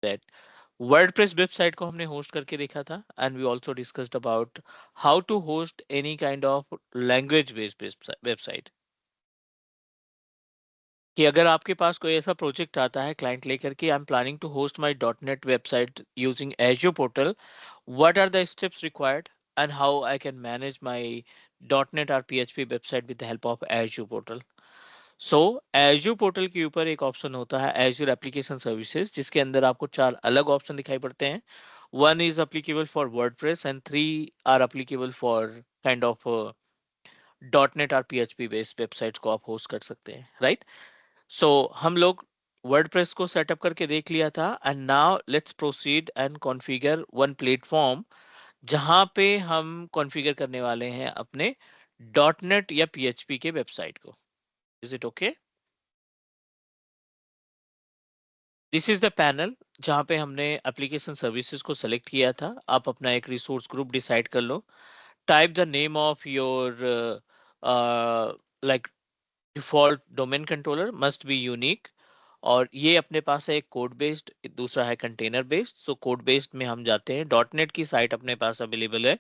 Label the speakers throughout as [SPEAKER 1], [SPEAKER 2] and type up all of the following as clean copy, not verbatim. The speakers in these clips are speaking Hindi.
[SPEAKER 1] that वर्डप्रेस वेबसाइट को हमने होस्ट करके देखा था and we also discussed about how to host any kind of language based website कि अगर आपके पास कोई ऐसा प्रोजेक्ट आता है क्लाइंट लेकर के I am planning to host my dot net website using Azure portal what are the steps required and how I can manage my dot net और PHP website with the help of Azure portal so Azure portal के ऊपर एक ऑप्शन होता है एज्योर एप्लीकेशन सर्विसेज जिसके अंदर आपको चार अलग ऑप्शन दिखाई पड़ते हैं one is applicable for WordPress and three are applicable for kind of dot net और पीएचपी बेस्ड वेबसाइट्स को आप होस्ट कर सकते हैं राइट सो हम लोग वर्डप्रेस को सेटअप करके देख लिया था and now let's proceed and configure one platform जहां पे हम कॉन्फ़िगर करने वाले हैं अपने डॉट नेट या पीएचपी के वेबसाइट को is it okay this is the panel जहां पे हमने एप्लीकेशन सर्विसेज को सेलेक्ट किया था आप अपना एक रिसोर्स ग्रुप डिसाइड कर लो type the name of your like default domain controller must be unique और ये अपने पास है एक कोड बेस्ड दूसरा है container based so code based में हम जाते हैं डॉट नेट की साइट अपने पास अवेलेबल है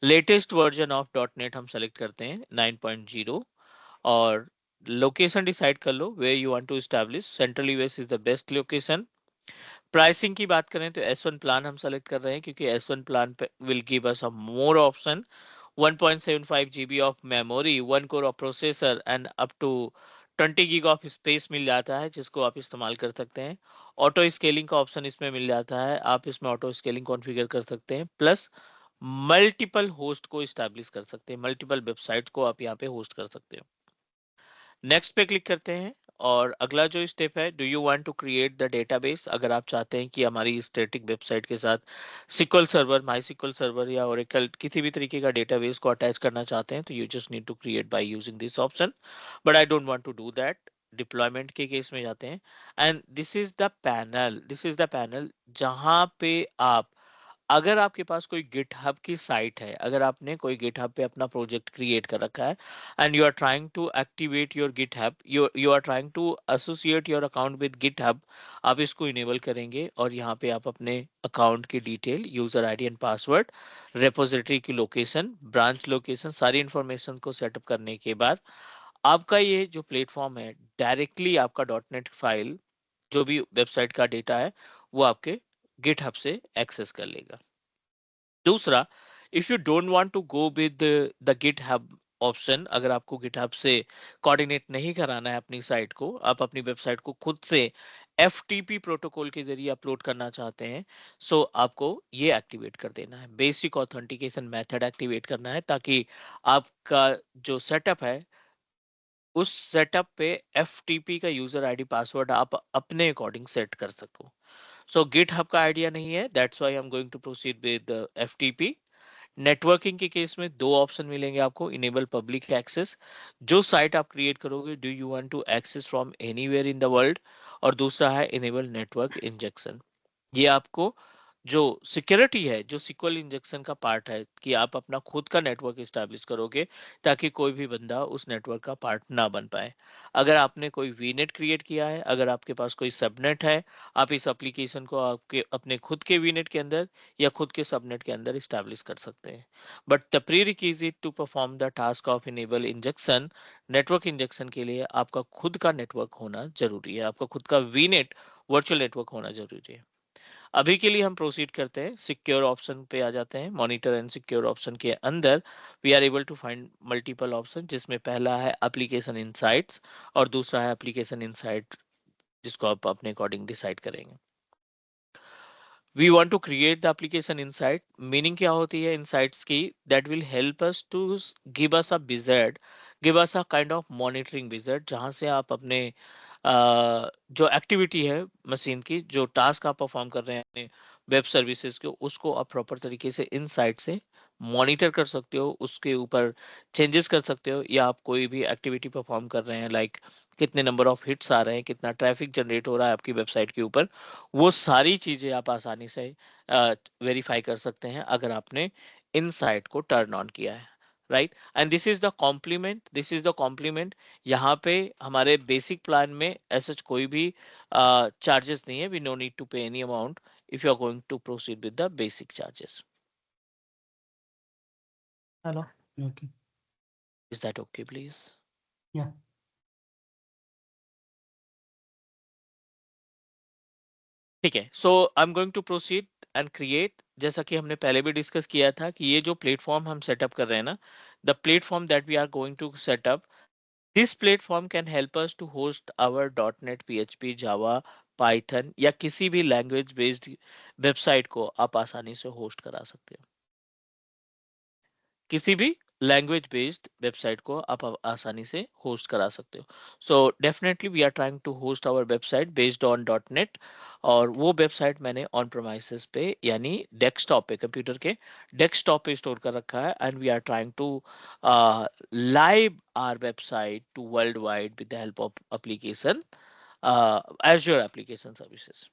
[SPEAKER 1] latest version of dot net हम सेलेक्ट करते हैं 9.0 और लोकेशन डिसाइड कर लो where you want to establish central US is the best location pricing की बात करें तो एस वन प्लान हम सेलेक्ट कर रहे हैं क्योंकि S one plan will give us a more option 1.75 GB of memory 1 core of processor and up to 20 gig of space मिल जाता है जिसको आप इस्तेमाल कर सकते हैं ऑटो स्केलिंग का ऑप्शन इसमें मिल जाता है आप इसमें ऑटो स्केलिंग कॉन्फ़िगर कर सकते हैं प्लस मल्टीपल होस्ट को इस्टेब्लिश कर सकते हैं मल्टीपल वेबसाइट को आप यहाँ पे होस्ट कर सकते हैं नेक्स्ट पे क्लिक करते हैं और अगला जो स्टेप है do you want to create the database अगर आप चाहते हैं कि हमारी स्टैटिक वेबसाइट के साथ सिक्वल सर्वर माई सिक्वल सर्वर या ओरेकल किसी भी तरीके का डेटाबेस को अटैच करना चाहते हैं तो you just need to create by using this option but I don't want to do that deployment के केस में जाते हैं and this is the panel जहां पे आप अगर आपके पास कोई गिटहब की साइट है अगर आपने कोई गिटहब पे अपना प्रोजेक्ट क्रिएट कर रखा है and you are trying to activate your GitHub you are trying to associate your account with GitHub आप इसको इनेबल करेंगे और यहाँ पे आप अपने अकाउंट की detail user ID and password repository की लोकेशन ब्रांच लोकेशन सारी इंफॉर्मेशन को सेटअप करने के बाद आपका ये जो प्लेटफॉर्म है डायरेक्टली आपका डॉट नेट फाइल जो भी वेबसाइट का डेटा है वो आपके गिटहब से एक्सेस कर लेगा दूसरा if you don't want to go with the GitHub option अगर आपको गिटहब से कोऑर्डिनेट नहीं कराना है अपनी साइट को आप अपनी वेबसाइट को खुद से एफटीपी प्रोटोकॉल के जरिए अपलोड करना चाहते हैं सो आपको ये एक्टिवेट कर देना है बेसिक ऑथेंटिकेशन मेथड एक्टिवेट करना है ताकि आपका जो सेटअप है उस सेटअप पे एफटीपी का यूजर आईडी पासवर्ड आप अपने अकॉर्डिंग सेट कर सको सो गिटहब का आइडिया नहीं है that's why I am going to proceed with FTP networking के केस में दो ऑप्शन मिलेंगे आपको इनेबल पब्लिक एक्सेस जो साइट आप क्रिएट करोगे do you want to access from anywhere in the world और दूसरा है इनेबल नेटवर्क इंजेक्शन ये आपको जो सिक्योरिटी है जो सिक्वल इंजेक्शन का पार्ट है कि आप अपना खुद का नेटवर्क इस्टेब्लिश करोगे ताकि कोई भी बंदा उस नेटवर्क का पार्ट ना बन पाए अगर आपने कोई वीनेट क्रिएट किया है अगर आपके पास कोई सबनेट है आप इस एप्लीकेशन को आपके अपने खुद के वीनेट के अंदर या खुद के सबनेट के अंदर इस्टेब्लिश कर सकते हैं but the prerequisite to perform the task of enable injection network injection के लिए आपका खुद का नेटवर्क होना जरूरी है आपका खुद का वीनेट वर्चुअल नेटवर्क होना जरूरी है अभी के लिए हम प्रोसीड करते हैं सिक्योर ऑप्शन पे आ जाते हैं मॉनिटर एंड सिक्योर ऑप्शन के अंदर we are able to find multiple option जिसमें पहला है एप्लीकेशन इनसाइट्स और दूसरा है एप्लीकेशन इनसाइट जिसको आप अपने अकॉर्डिंग डिसाइड करेंगे we want to create the application insight meaning क्या होती है इनसाइट्स की that will help us to give us a wizard give us a kind of monitoring wizard जहां से आप अपने जो एक्टिविटी है मशीन की जो टास्क आप परफॉर्म कर रहे हैं अपने वेब सर्विसेज को उसको आप प्रॉपर तरीके से इनसाइट से मॉनिटर कर सकते हो उसके ऊपर चेंजेस कर सकते हो या आप कोई भी एक्टिविटी परफॉर्म कर रहे हैं लाइक कितने नंबर ऑफ हिट्स आ रहे हैं कितना ट्रैफिक जनरेट हो रहा है आपकी वेबसाइट के ऊपर वो सारी चीजें आप आसानी से वेरीफाई कर सकते हैं अगर आपने इनसाइट को टर्न ऑन किया है right, and this is the compliment. यहाँ पे हमारे बेसिक प्लान में ऐसा कोई भी चार्जेस नहीं है, we no need to pay any amount if you are going to proceed with the basic charges.
[SPEAKER 2] Hello. Okay.
[SPEAKER 1] Is that okay please?
[SPEAKER 2] Yeah.
[SPEAKER 1] ठीक है, so I am going to proceed and create. जैसा कि हमने पहले भी डिस्कस किया था कि ये जो प्लेटफॉर्म हम सेटअप कर रहे हैं ना, the platform that we are going to setup, this platform can help us to host our dot net, PHP, Java, Python या किसी भी लैंग्वेज बेस्ड वेबसाइट को आप आसानी से होस्ट करा सकते हो। किसी भी लैंग्वेज बेस्ड वेबसाइट को आप आसानी से होस्ट करा सकते हो। So definitely we are trying to host our website based on dot net, और वो वेबसाइट मैंने ऑन प्रोमाइसेस पे यानी डेस्कटॉप पे, कंप्यूटर के डेस्कटॉप पे स्टोर कर रखा है, and we are trying to live our website to world wide with the help of application, Azure application services.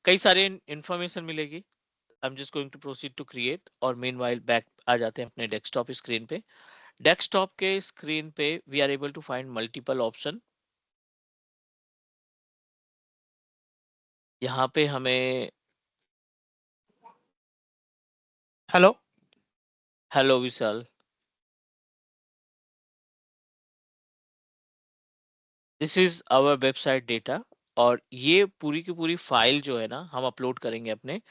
[SPEAKER 1] कई सारे इंफॉर्मेशन मिलेगी। I'm just going to proceed to create, और meanwhile बैक आ जाते हैं अपने डेस्कटॉप स्क्रीन पे। डेस्कटॉप के स्क्रीन पे we are able to find multiple option. यहाँ पे हमें
[SPEAKER 2] hello.
[SPEAKER 1] Hello Vishal, this is our website data, और ये पूरी की पूरी फाइल जो है ना हम अपलोड करेंगे अपने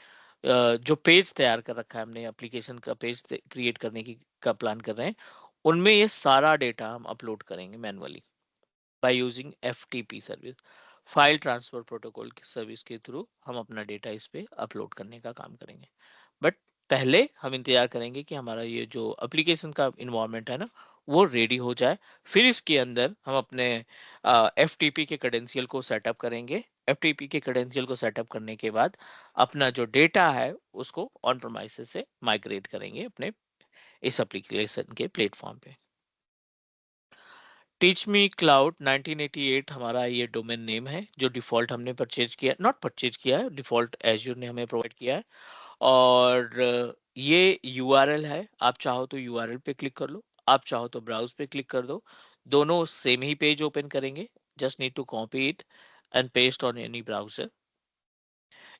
[SPEAKER 1] जो पेज तैयार कर रखा है हमने, एप्लीकेशन का पेज क्रिएट करने की का प्लान कर रहे हैं, उनमें ये सारा डेटा हम अपलोड करेंगे manually by using FTP service, file transfer protocol की सर्विस के थ्रू हम अपना डेटा इस पे अपलोड करने का काम करेंगे। बट पहले हम इंतजार करेंगे कि हमारा ये जो एप्लीकेशन का इन्वायरमेंट है ना वो रेडी हो जाए, फिर इसके अंदर हम अपने FTP के क्रेडेंशियल को सेटअप करेंगे। FTP के क्रेडेंशियल को सेटअप करने के बाद अपना जो डेटा है उसको ऑन प्रोमाइसेस से माइग्रेट करेंगे अपने इस एप्लीकेशन के प्लेटफॉर्म पे। टीच मी क्लाउड 1988 हमारा ये डोमेन नेम है, जो डिफॉल्ट हमने परचेज किया, नॉट परचेज किया है, डिफॉल्ट एज्योर ने हमें प्रोवाइड किया है। और ये यूआरएल है, आप चाहो तो यूआरएल पे क्लिक कर लो, आप चाहो तो ब्राउज पे क्लिक कर दो, दोनों सेम ही पेज ओपन करेंगे। Just need to copy it and paste on any browser.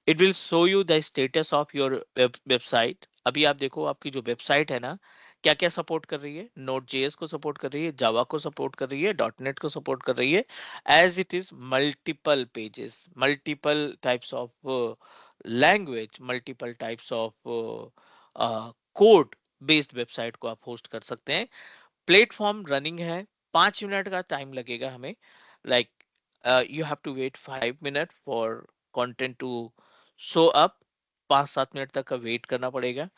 [SPEAKER 1] It will show you the status of your website. अभी आप देखो आपकी जो वेबसाइट है ना क्या क्या सपोर्ट कर रही है, नोट जेएस को सपोर्ट कर रही है, जावा को सपोर्ट कर रही है, डॉट नेट को सपोर्ट कर रही है, as it is multiple pages, multiple types of language, multiple types of code based website को आप होस्ट कर सकते हैं। प्लेटफॉर्म रनिंग है, 5 मिनट का टाइम लगेगा हमें, like you have to wait 5 minute for content to show up, 5-7 minute तक का वेट करना पड़ेगा।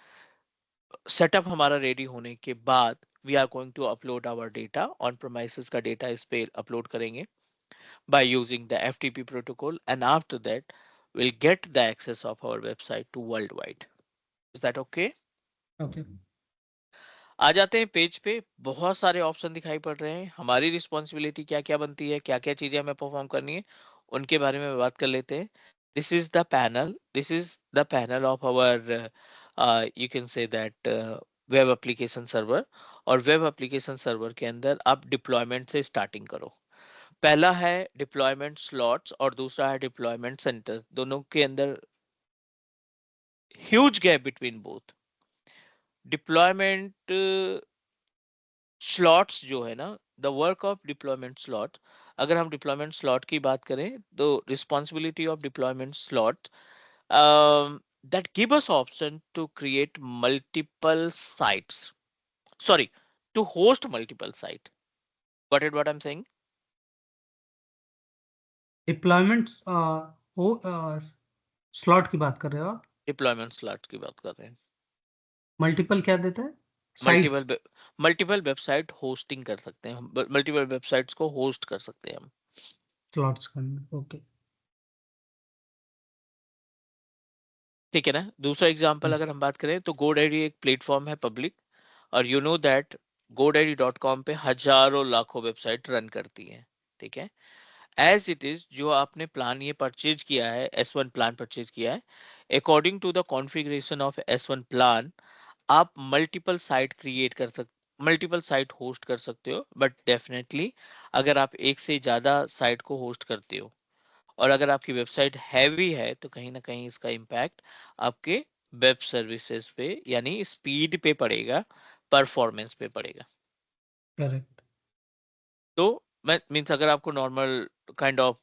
[SPEAKER 1] सेटअप हमारा रेडी होने के बाद we are going to upload our data, on premises का डेटा इस पे अपलोड करेंगे by using the FTP protocol, and after that we'll get the access of our website to worldwide. Is that okay?
[SPEAKER 2] Okay.
[SPEAKER 1] आ जाते हैं पेज पे, बहुत सारे ऑप्शन दिखाई पड़ रहे हैं, हमारी रिस्पॉन्सिबिलिटी क्या क्या बनती है, क्या क्या चीजें हमें परफॉर्म करनी है, उनके बारे में बात कर लेते हैं। This is the panel of our, you can say that web application server. और वेब एप्लीकेशन सर्वर के अंदर आप डिप्लॉयमेंट से स्टार्टिंग करो। पहला है डिप्लॉयमेंट स्लॉट्स और दूसरा है डिप्लॉयमेंट सेंटर, दोनों के अंदर huge gap between both. Deployment slots जो है ना, the work of deployment slot, अगर हम डिप्लॉयमेंट स्लॉट की बात करें तो responsibility of deployment slot that give us option to create multiple sites, sorry, to host multiple site, got it what I'm saying?
[SPEAKER 2] Deployment वो स्लॉट की बात कर रहे हो आप?
[SPEAKER 1] डिप्लॉयमेंट स्लॉट की बात कर रहे हैं।
[SPEAKER 2] मल्टीपल क्या देता है? Sites.
[SPEAKER 1] Multiple multiple website hosting कर सकते हैं हम, मल्टीपल वेबसाइट्स को होस्ट कर सकते हैं हम।
[SPEAKER 2] स्लॉट्स करना। ओके।
[SPEAKER 1] ठीक है ना, दूसरा एग्जांपल अगर हम बात करें तो GoDaddy एक प्लेटफॉर्म है पब्लिक, और यू नो दैट GoDaddy.com पे हजारों लाखों वेबसाइट रन करती हैं। ठीक है, एज इट इज जो आपने प्लान ये परचेज किया है, S1 प्लान परचेज किया है, according to the configuration of S1 plan आप मल्टीपल साइट क्रिएट कर सकते, मल्टीपल साइट होस्ट कर सकते हो, बट डेफिनेटली अगर आप एक से ज्यादा साइट को होस्ट करते हो और अगर आपकी वेबसाइट हैवी है तो कहीं ना कहीं इसका इम्पैक्ट आपके वेब सर्विसेज पे यानी स्पीड पे पड़ेगा, परफॉर्मेंस पे पड़ेगा।
[SPEAKER 2] करेक्ट।
[SPEAKER 1] तो मैं मीन्स अगर आपको normal kind of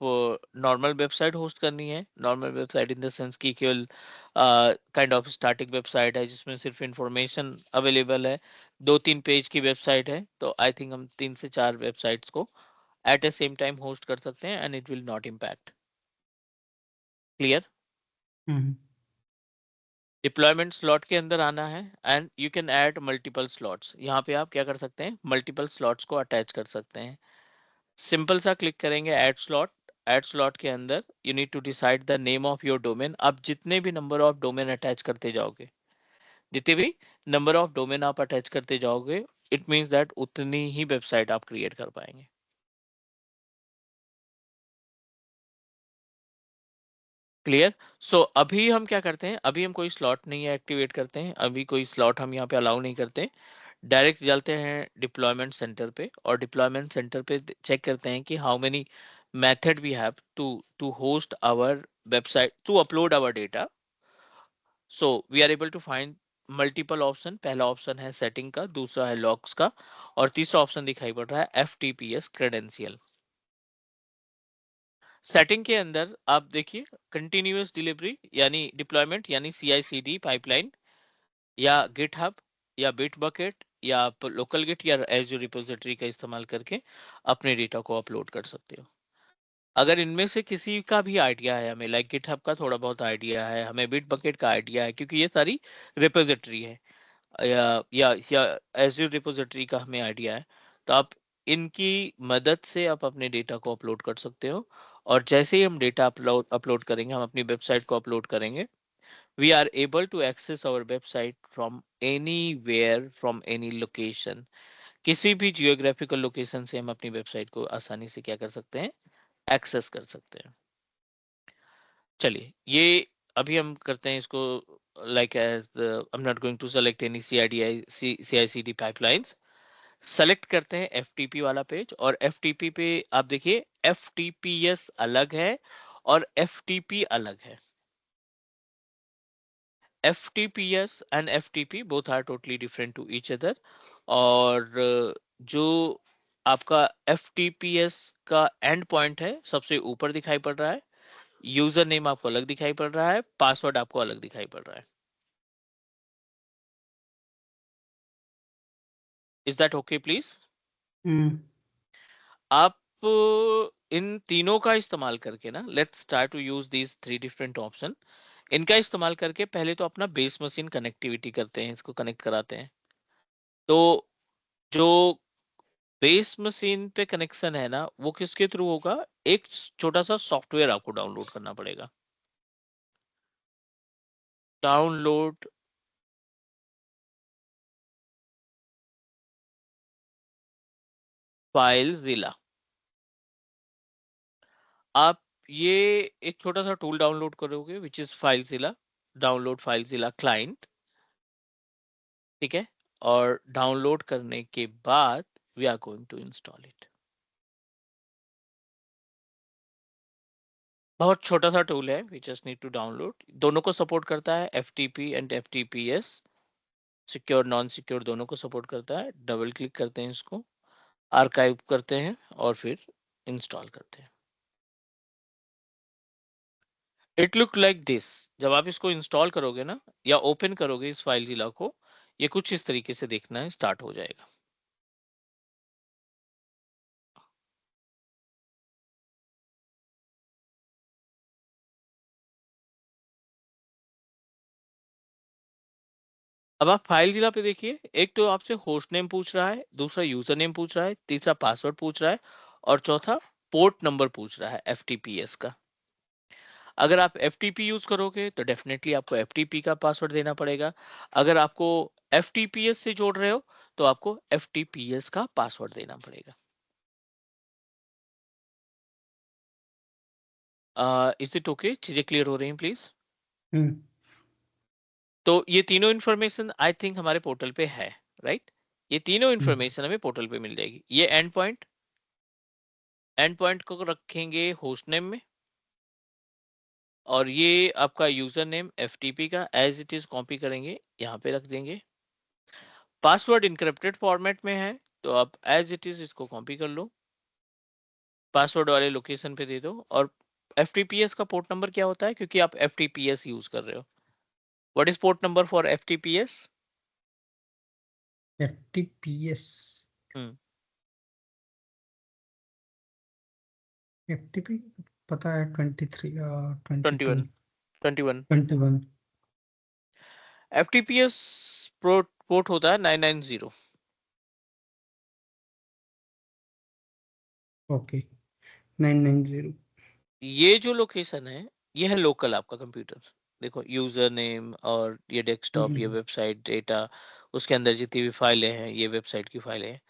[SPEAKER 1] normal website host करनी है, normal website in the sense की केवल काइंड ऑफ स्टैटिक वेबसाइट है जिसमें सिर्फ इंफॉर्मेशन अवेलेबल है, 2-3 पेज की वेबसाइट है, तो आई थिंक हम 3 से 4 वेबसाइट्स को एट ए सेम टाइम होस्ट कर सकते हैं and it will not impact. Clear?
[SPEAKER 2] Hmm.
[SPEAKER 1] Deployment slot के अंदर आना है and you can add multiple slots. यहाँ पे आप क्या कर सकते हैं, मल्टीपल स्लॉट्स को अटैच कर सकते हैं। सिंपल सा क्लिक करेंगे ऐड स्लॉट। ऐड स्लॉट के अंदर you need to decide the name of your domain. आप जितने भी नंबर ऑफ डोमेन अटैच करते जाओगे, जितने भी नंबर ऑफ डोमेन आप अटैच करते जाओगे, इट मीन्स दैट उतनी ही वेबसाइट आप क्रिएट कर पाएंगे। क्लियर? सो अभी हम क्या करते हैं, अभी हम कोई स्लॉट नहीं एक्टिवेट करते हैं, अभी कोई स्लॉट हम यहाँ पे अलाउ नहीं करते। डायरेक्ट चलते हैं डिप्लॉयमेंट सेंटर पे और डिप्लॉयमेंट सेंटर पे चेक करते हैं कि how many method we have to host our website, to upload our data. So we are able to find multiple option. पहला ऑप्शन है सेटिंग का, दूसरा है लॉग्स का और तीसरा ऑप्शन दिखाई पड़ रहा है एफटीपीएस क्रेडेंशियल। सेटिंग के अंदर आप देखिए कंटिन्यूअस डिलीवरी यानी डिप्लॉयमेंट यानी CI/CD पाइपलाइन या गिटहब या बिटबकेट या आप लोकल गिट या एजूर रिपोजिटरी का इस्तेमाल करके अपने डेटा को अपलोड कर सकते हो। अगर इनमें से किसी का भी आइडिया है हमें, लाइक गिटहब का थोड़ा बहुत आइडिया है, हमें बिटबकेट का आइडिया है क्योंकि ये सारी रिपोजिटरी है, या एजूर रिपोजिटरी का हमें आइडिया है, तो आप इनकी मदद से आप अपने डेटा को अपलोड कर सकते हो। और जैसे ही हम डेटा अपलोड अपलोड करेंगे, हम अपनी वेबसाइट को अपलोड करेंगे, we are able to access our website from anywhere, from any location। किसी भी जियोग्राफिकल लोकेशन से हम अपनी वेबसाइट को आसानी से क्या कर सकते हैं, एक्सेस कर सकते हैं। चलिए ये अभी हम करते हैं इसको, like as I am not going to select any CI/CD pipelines. Select करते हैं FTP वाला पेज और FTP पे आप देखिए FTPS अलग है और FTP अलग है। FTPS and FTP both are totally different to each other। और जो आपका FTPS का एंड पॉइंट है सबसे ऊपर दिखाई पड़ रहा है, यूजर नेम आपको अलग दिखाई पड़ रहा है, पासवर्ड आपको अलग दिखाई पड़ रहा है। Is that okay please?
[SPEAKER 2] Hmm.
[SPEAKER 1] आप इन तीनों का इस्तेमाल करके ना, let's start to use these 3 different option. इनका इस्तेमाल करके पहले तो अपना बेस मशीन कनेक्टिविटी करते हैं, इसको कनेक्ट कराते हैं। तो जो बेस मशीन पे कनेक्शन है ना, वो किसके थ्रू होगा, एक छोटा सा सॉफ्टवेयर आपको डाउनलोड करना पड़ेगा। Download FileZilla. आप ये एक छोटा सा टूल डाउनलोड करोगे which is FileZilla, download FileZilla client. ठीक है, और डाउनलोड करने के बाद we are going to install it. बहुत छोटा सा टूल है, we just need to download. दोनों को सपोर्ट करता है, FTP and FTPS, secure non secure दोनों को सपोर्ट करता है। डबल क्लिक करते हैं इसको, आर्काइव करते हैं और फिर इंस्टॉल करते हैं। It look like this. जब आप इसको इंस्टॉल करोगे ना या ओपन करोगे इस फाइल जिला को, ये कुछ इस तरीके से देखना है स्टार्ट हो जाएगा। अब आप फाइल जिला पे देखिए, एक तो आपसे होस्ट नेम पूछ रहा है, दूसरा यूजर नेम पूछ रहा है, तीसरा पासवर्ड पूछ रहा है और चौथा पोर्ट नंबर पूछ रहा है FTPS का। अगर आप FTP यूज करोगे तो डेफिनेटली आपको FTP का पासवर्ड देना पड़ेगा। अगर आपको FTPS से जोड़ रहे हो तो आपको FTPS का पासवर्ड देना पड़ेगा। Is it okay? चीजें क्लियर हो रही हैं प्लीज?
[SPEAKER 2] हम्म।
[SPEAKER 1] तो ये तीनों इन्फॉर्मेशन आई थिंक हमारे पोर्टल पे है, राइट? ये तीनों इन्फॉर्मेशन हमें पोर्टल पे मिल जाएगी। ये एंड पॉइंट को रखेंगे होस्ट नेम में, और ये आपका यूजर नेम FTP का एज इट इज कॉपी करेंगे, यहाँ पे रख देंगे। पासवर्ड इनक्रिप्टेड फॉर्मेट में है, तो आप एज इट इज इसको कॉपी कर लो, पासवर्ड वाले लोकेशन पे दे दो। और FTPS का पोर्ट नंबर क्या होता है, क्योंकि आप FTPS यूज कर रहे हो? What is port number for FTPS?
[SPEAKER 2] FTPS FTP पता है 23 22
[SPEAKER 1] 21
[SPEAKER 2] 21
[SPEAKER 1] FTPS पोर्ट होता है 990।
[SPEAKER 2] ओके 990
[SPEAKER 1] ये जो लोकेशन है, ये है लोकल आपका कंप्यूटर। देखो यूजर नेम और ये डेस्कटॉप, ये वेबसाइट डेटा, उसके अंदर जितनी भी फाइलें हैं ये वेबसाइट की फाइलें हैं।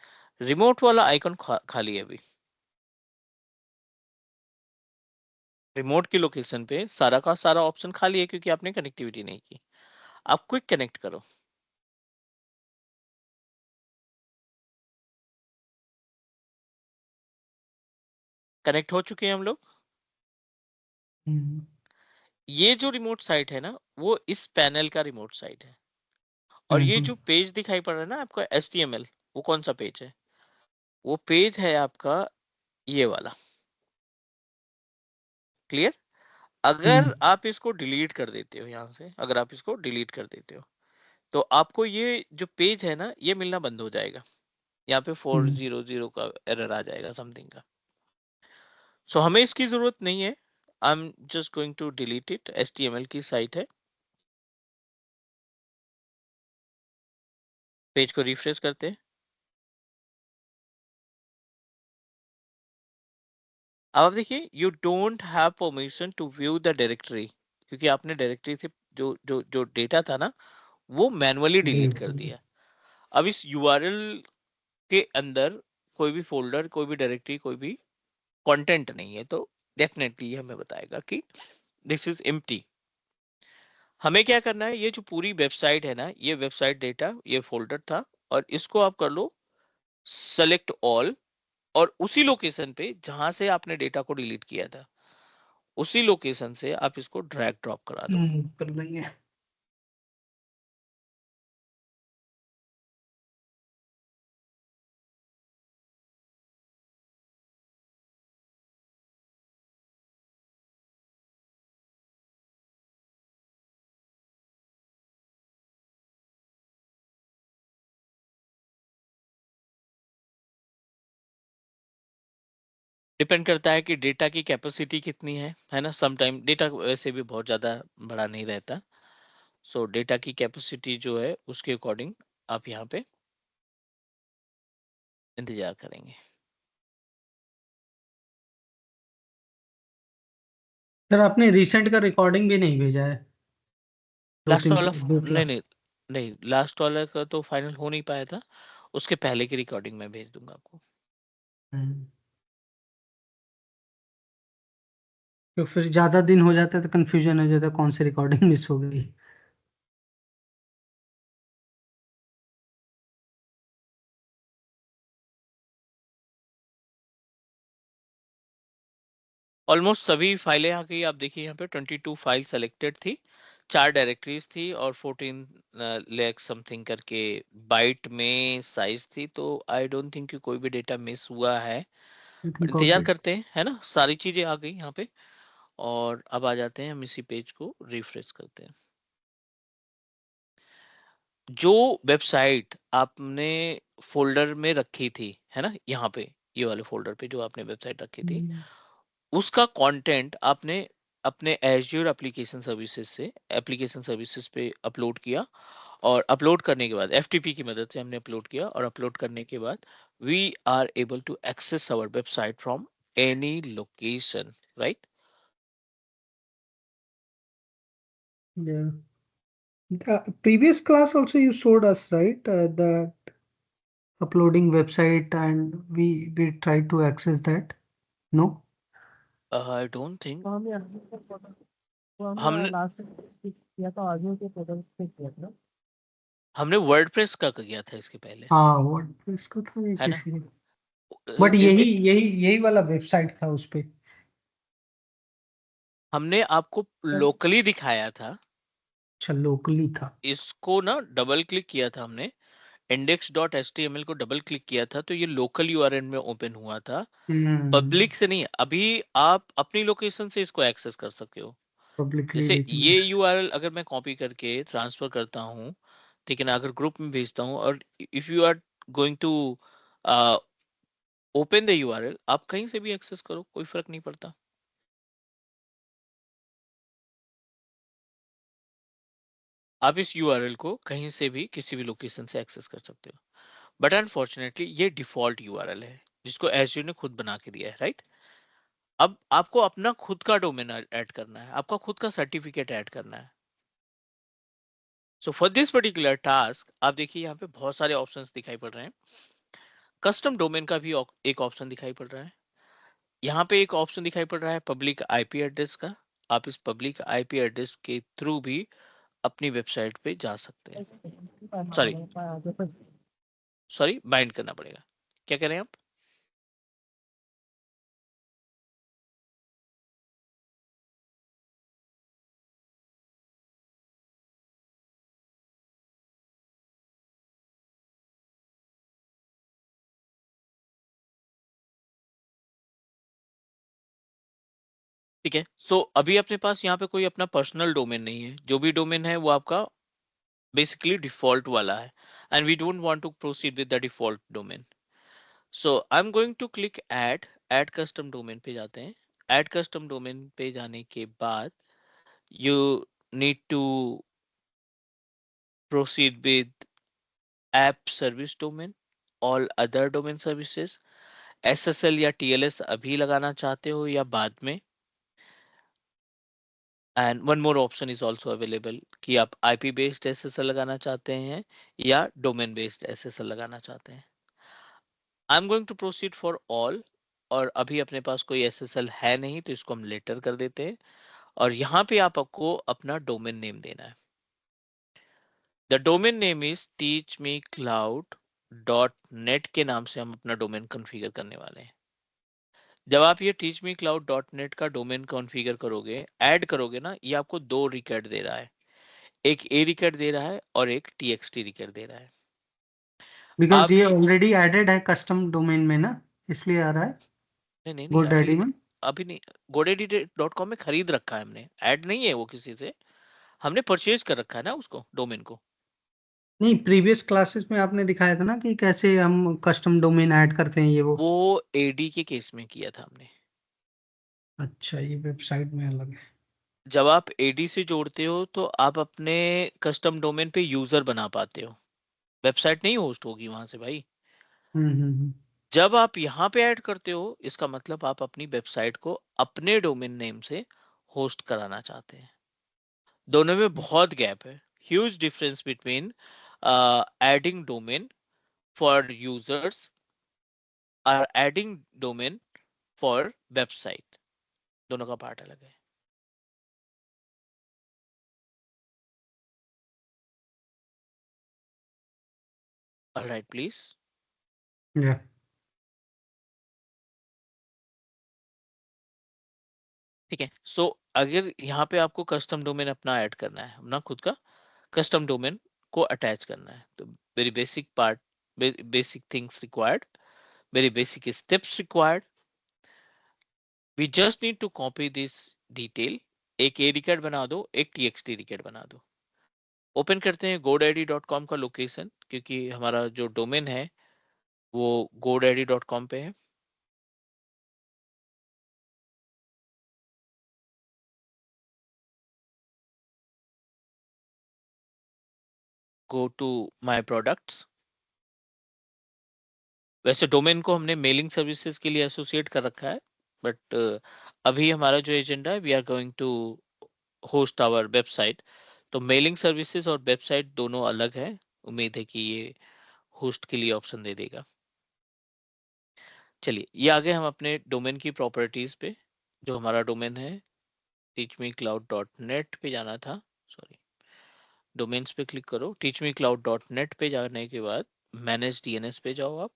[SPEAKER 1] रिमोट वाला आइकन खाली है अभी। रिमोट की लोकेशन पे सारा का सारा ऑप्शन खाली है, क्योंकि आपने कनेक्टिविटी नहीं की। आप क्विक कनेक्ट करो। कनेक्ट हो चुके हैं हम लोग। ये जो रिमोट साइट है ना, वो इस पैनल का रिमोट साइट है। और ये जो पेज दिखाई पड़ रहा है ना आपका HTML, वो कौन सा पेज है? वो पेज है आपका ये वाला। क्लियर? अगर आप इसको डिलीट कर देते हो यहाँ से, अगर आप इसको डिलीट कर देते हो, तो आपको ये जो पेज है ना, ये मिलना बंद हो जाएगा। यहाँ पे 400 का एरर आ जाएगा समथिंग का। सो हमें इसकी जरूरत नहीं है। I am just going to delete it. HTML की साइट है। पेज को रिफ्रेश करते हैं। अब आप देखिए, you don't have permission to view the directory, क्योंकि आपने डायरेक्टरी से जो डेटा था ना, वो मैनुअली डिलीट कर दिया। अब इस URL के अंदर कोई भी फोल्डर, कोई भी डायरेक्टरी, कोई भी कंटेंट नहीं है, तो डेफिनेटली ये हमें बताएगा कि दिस इज एम्प्टी। हमें क्या करना है, ये जो पूरी वेबसाइट है ना, ये वेबसाइट डेटा, ये फोल्डर था, और इसको आप कर लो सेलेक्ट ऑल, और उसी लोकेशन पे जहां से आपने डेटा को डिलीट किया था, उसी लोकेशन से आप इसको ड्रैग ड्रॉप करा दो।
[SPEAKER 2] कर लेंगे।
[SPEAKER 1] डिपेंड करता है कि डेटा की कैपेसिटी कितनी है ना। सम टाइम डेटा वैसे भी बहुत ज्यादा बड़ा नहीं रहता। सो डेटा की कैपेसिटी जो है उसके अकॉर्डिंग आप यहाँ पे इंतजार करेंगे।
[SPEAKER 2] सर आपने रिसेंट का रिकॉर्डिंग भी नहीं भेजा है दो
[SPEAKER 1] लास्ट
[SPEAKER 2] तीन
[SPEAKER 1] वाला
[SPEAKER 2] दो
[SPEAKER 1] नहीं
[SPEAKER 2] क्लास।
[SPEAKER 1] नहीं नहीं, लास्ट वाला का तो फाइनल हो नहीं पाया था। उसके पहले की रिकॉर्डिंग मैं भेज दूंगा आपको।
[SPEAKER 2] तो फिर ज्यादा दिन हो जाता है तो कंफ्यूजन हो जाता है कौन सी रिकॉर्डिंग मिस हो गई।
[SPEAKER 1] ऑलमोस्ट सभी फाइलें आ गई। आप देखिए यहाँ पे 22 फाइल सेलेक्टेड थी, 4 डायरेक्टरीज थी, और 14 लाख समथिंग करके बाइट में साइज थी। तो आई डोंट थिंक कि कोई भी डेटा मिस हुआ है। और
[SPEAKER 2] गॉट
[SPEAKER 1] इंतजार
[SPEAKER 2] इट।
[SPEAKER 1] करते हैं, है ना। सारी चीजें आ गई यहाँ पे। और अब आ जाते हैं, हम इसी पेज को रिफ्रेश करते हैं। जो वेबसाइट आपने फोल्डर में रखी थी, है ना, यहाँ पे ये वाले फोल्डर पे जो आपने वेबसाइट रखी थी, उसका कंटेंट आपने अपने एज्योर एप्लीकेशन सर्विसेज पे अपलोड किया। और अपलोड करने के बाद FTP की मदद से हमने अपलोड किया, और अपलोड करने के बाद we are able to access our website from any location, right?
[SPEAKER 2] Yeah. The previous class also you showed us, right? The uploading website and we try to access that. No?
[SPEAKER 1] I don't think हमने
[SPEAKER 2] लास्ट किया था, आगे के प्रोडक्ट पे किया था।
[SPEAKER 1] हमने वर्डप्रेस का किया था इसके पहले,
[SPEAKER 2] हाँ वर्डप्रेस का था एक
[SPEAKER 1] है ना?
[SPEAKER 2] इसी, बट
[SPEAKER 1] इस
[SPEAKER 2] यही यही यही वाला वेबसाइट था उस पे।
[SPEAKER 1] हमने आपको लोकली दिखाया था,
[SPEAKER 2] अच्छा लोकली था।
[SPEAKER 1] इसको ना डबल क्लिक किया था हमने, index.html को डबल क्लिक किया था तो ये लोकल यूआरएल में ओपन हुआ था,
[SPEAKER 2] हम्म।
[SPEAKER 1] पब्लिक से नहीं। अभी आप अपनी लोकेशन से इसको एक्सेस कर सकते हो।
[SPEAKER 2] पब्लिकली
[SPEAKER 1] जैसे
[SPEAKER 2] देखना।
[SPEAKER 1] ये यूआरएल अगर मैं कॉपी करके ट्रांसफर करता हूँ, ठीक है ना, अगर ग्रुप में भेजता हूँ, और if you are going to open the URL, आप कहीं से भी एक्सेस करो, कोई फर्क नहीं पड़ता। आप इस यूआरएल को कहीं से भी किसी भी लोकेशन से एक्सेस कर सकते हो, बट अनफॉर्चुनेटली ये डिफॉल्ट यूआरएल है जिसको एजूर ने खुद बना के दिया है, राइट? अब आपको अपना खुद का डोमेन ऐड करना है, आपका खुद का सर्टिफिकेट ऐड करना है। So for this particular task आप देखिए यहाँ पे बहुत सारे ऑप्शंस दिखाई पड़ रहे हैं। कस्टम डोमेन का भी एक ऑप्शन दिखाई पड़ रहा है। यहाँ पे एक ऑप्शन दिखाई पड़ रहा है पब्लिक आईपी एड्रेस का। आप इस पब्लिक आईपी एड्रेस के थ्रू भी अपनी वेबसाइट पे जा सकते हैं। सॉरी, सॉरी, बाइंड करना पड़ेगा। क्या कह रहे हैं आप? ठीक है, सो अभी अपने पास यहाँ पे कोई अपना पर्सनल डोमेन नहीं है, जो भी डोमेन है वो आपका बेसिकली डिफॉल्ट वाला है, and we don't want to proceed with the default domain. So I am going to click add custom domain पे जाते हैं। ऐड कस्टम डोमेन पे जाने के बाद you need to proceed with app service domain, all other domain services. SSL या टीएलएस अभी लगाना चाहते हो या बाद में? And one more option is also available कि आप आईपी बेस्ड एसएसएल लगाना चाहते हैं या डोमेन बेस्ड एसएसएल लगाना चाहते हैं। I am going to proceed for all, और अभी अपने पास कोई एसएसएल है नहीं तो इसको हम लेटर कर देते हैं, और यहाँ पे आपको अपना डोमेन नेम देना है। The domain name is teachmecloud.net के नाम से हम अपना डोमेन कॉन्फ़िगर करने वाले हैं। जब आप ये teachmecloud.net का डोमेन कॉन्फ़िगर करोगे, ऐड करोगे ना, ये आपको दो रिकॉर्ड दे रहा है, एक ए रिकॉर्ड दे रहा है और एक टीएक्सटी रिकॉर्ड दे रहा है।
[SPEAKER 2] बिकॉज
[SPEAKER 1] आप
[SPEAKER 2] ये
[SPEAKER 1] ये
[SPEAKER 2] ऑलरेडी एडेड है कस्टम डोमेन में ना, इसलिए आ रहा है
[SPEAKER 1] नहीं नहीं नहीं,
[SPEAKER 2] GoDaddy
[SPEAKER 1] अभी
[SPEAKER 2] में।
[SPEAKER 1] अभी नहीं, godaddy.com में खरीद रखा है हमने, ऐड नहीं है वो किसी से, हमने परचेज कर रखा है ना उसको, डोमेन को।
[SPEAKER 2] नहीं, प्रीवियस क्लासेस में आपने दिखाया था ना कि कैसे हम कस्टम डोमेन ऐड करते हैं ये वो।
[SPEAKER 1] वो एडी के केस में किया था हमने।
[SPEAKER 2] अच्छा ये वेबसाइट में अलग है।
[SPEAKER 1] जब आप एडी से जोड़ते हो तो आप अपने कस्टम डोमेन पे यूजर बना पाते हो, वेबसाइट नहीं होस्ट होगी वहां से भाई।
[SPEAKER 2] हम्म।
[SPEAKER 1] जब आप यहाँ पे ऐड करते हो इसका मतलब आप अपनी वेबसाइट को अपने डोमेन नेम से होस्ट कराना चाहते हैं। दोनों में बहुत गैप है, huge difference between adding domain for users और एडिंग डोमेन फॉर वेबसाइट, दोनों का पार्ट अलग है। Alright please.
[SPEAKER 2] या
[SPEAKER 1] ठीक है, सो अगर यहाँ पे आपको कस्टम डोमेन अपना ऐड करना है, अपना खुद का कस्टम डोमेन को अटैच करना है, तो very basic part, basic things required, very basic steps required. We just need to copy this detail, एक ए रिकॉर्ड बना दो, एक टीएक्सटी रिकॉर्ड बना दो। ओपन करते हैं godaddy.com का लोकेशन, क्योंकि हमारा जो डोमेन है वो godaddy.com पे है। Go to my products. वैसे डोमेन को हमने मेलिंग सर्विसेज के लिए एसोसिएट कर रखा है, बट अभी हमारा जो एजेंडा है, we are going to host our website, तो मेलिंग सर्विसेज और वेबसाइट दोनों अलग है। उम्मीद है कि ये होस्ट के लिए ऑप्शन दे देगा। चलिए, ये आगे हम अपने डोमेन की प्रॉपर्टीज पे, जो हमारा डोमेन है teachmecloud.net पे जाना था, सॉरी, डोमेन्स पे क्लिक करो, teachmecloud.net पे जाने के बाद मैनेज डीएनएस पे जाओ आप,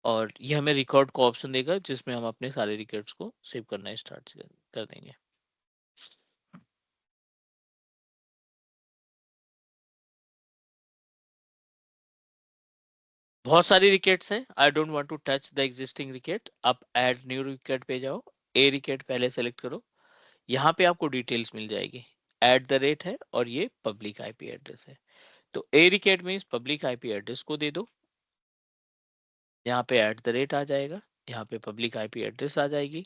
[SPEAKER 1] और ये हमें रिकॉर्ड को ऑप्शन देगा जिसमें हम अपने सारे रिकॉर्ड्स को सेव करना स्टार्ट कर देंगे। बहुत सारी रिकेट्स है, I don't want to touch the existing record. आप ऐड न्यू रिकेट पे जाओ, ए रिकेट पहले सेलेक्ट करो, यहाँ पे आपको डिटेल्स मिल जाएगी, एट द रेट है और ये पब्लिक आईपी एड्रेस है। तो ए रिकेट में इस पब्लिक आईपी एड्रेस को दे दो, यहाँ पे एट द रेट आ जाएगा, यहाँ पे पब्लिक आईपी एड्रेस आ जाएगी,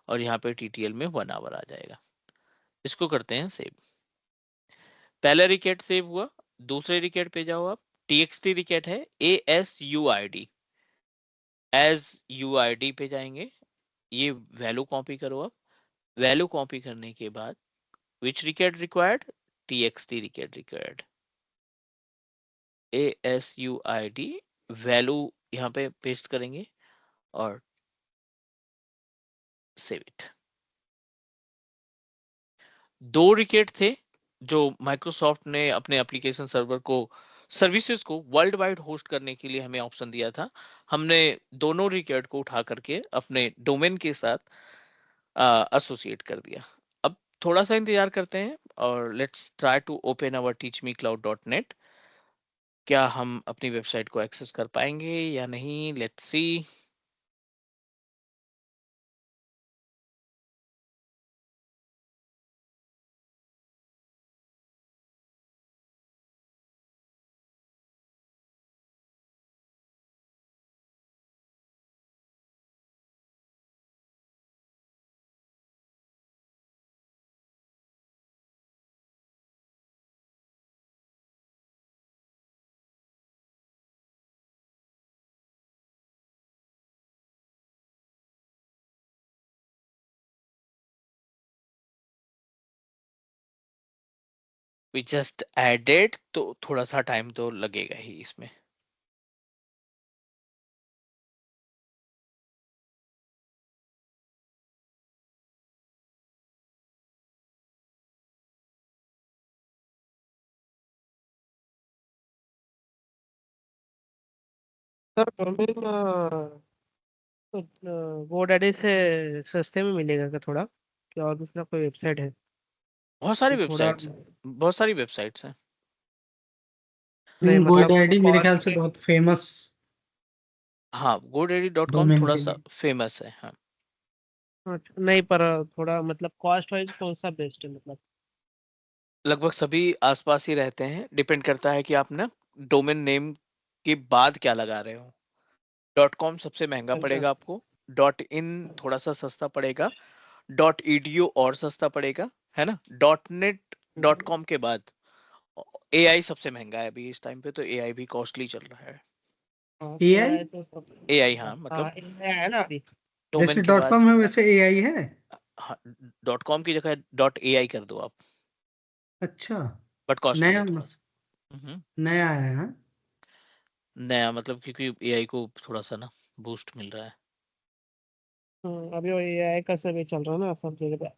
[SPEAKER 1] और यहाँ पे टीटीएल में 1 आवर आ जाएगा। इसको करते हैं सेव। पहला रिकेट सेव हुआ, दूसरे रिकेट पे जाओ आप, टीएक्सटी रिकेट है, ASUID, एज यूआईडी पे जाएंगे, ये वैल्यू कॉपी करो आप, वैल्यू कॉपी करने के बाद विच रिकेट required, TXT रिकेट required, ASUID value यहाँ पे पेस्ट करेंगे और सेव इट। दो रिकेट थे जो माइक्रोसॉफ्ट ने अपने एप्लीकेशन सर्वर को, सर्विसेज को वर्ल्ड वाइड होस्ट करने के लिए हमें ऑप्शन दिया था, हमने दोनों रिकेट को उठा करके अपने डोमेन के साथ एसोसिएट कर दिया। अब थोड़ा सा इंतजार करते हैं और let's try to open our teachmecloud.net। क्या हम अपनी वेबसाइट को एक्सेस कर पाएंगे या नहीं, let's see. We just added, तो थोड़ा सा टाइम तो लगेगा ही इसमें।
[SPEAKER 3] सर डोमेन GoDaddy से सस्ते में मिलेगा क्या थोड़ा, क्या और दूसरा कोई वेबसाइट है
[SPEAKER 1] बहुत सारी
[SPEAKER 3] तो थोड़ा?
[SPEAKER 1] वेबसाइट्स, बहुत सारी वेबसाइट्स हैं।
[SPEAKER 3] नहीं मतलब
[SPEAKER 2] GoDaddy मेरे ख्याल से
[SPEAKER 3] कॉस्ट।
[SPEAKER 2] बहुत फेमस
[SPEAKER 1] हाँ, godaddy.com
[SPEAKER 2] डोमेन
[SPEAKER 1] थोड़ा
[SPEAKER 2] के
[SPEAKER 1] सा
[SPEAKER 2] लिए।
[SPEAKER 1] फेमस है, हाँ।
[SPEAKER 3] नहीं पर थोड़ा मतलब कॉस्ट वाइज कौन सा बेस्ट है मतलब?
[SPEAKER 1] लगभग सभी आसपास ही रहते हैं, डिपेंड करता है कि आप ना डोमेन नेम के बाद क्या लगा रहे हो। .com सबसे महंगा
[SPEAKER 3] अच्छा।
[SPEAKER 1] पड़ेगा आपको, .in थोड़ा सा सस्ता पड़ेगा, .edu और सस्ता पड़ेगा, है ना। .net .com के बाद AI सबसे महंगा है अभी इस टाइम पे, तो AI भी कॉस्टली चल रहा है।
[SPEAKER 3] हाँ
[SPEAKER 2] AI
[SPEAKER 3] AI तो सब।
[SPEAKER 1] AI, हाँ,
[SPEAKER 3] हाँ
[SPEAKER 1] मतलब
[SPEAKER 3] AI है ना अभी।
[SPEAKER 1] डोमेन
[SPEAKER 2] जैसे
[SPEAKER 1] के बाद।
[SPEAKER 2] .com है वैसे AI है।
[SPEAKER 1] हाँ, .com की जगह .ai कर दो आप,
[SPEAKER 2] अच्छा।
[SPEAKER 1] बट कॉस्टली है
[SPEAKER 2] नया
[SPEAKER 1] थोड़ा सा।
[SPEAKER 2] नया आया है।
[SPEAKER 1] नया मतलब क्योंकि AI को थोड़ा सा ना बूस्ट मिल रहा है।
[SPEAKER 3] अभी वो AI का सब ये चल रहा है ना सब जगह पे।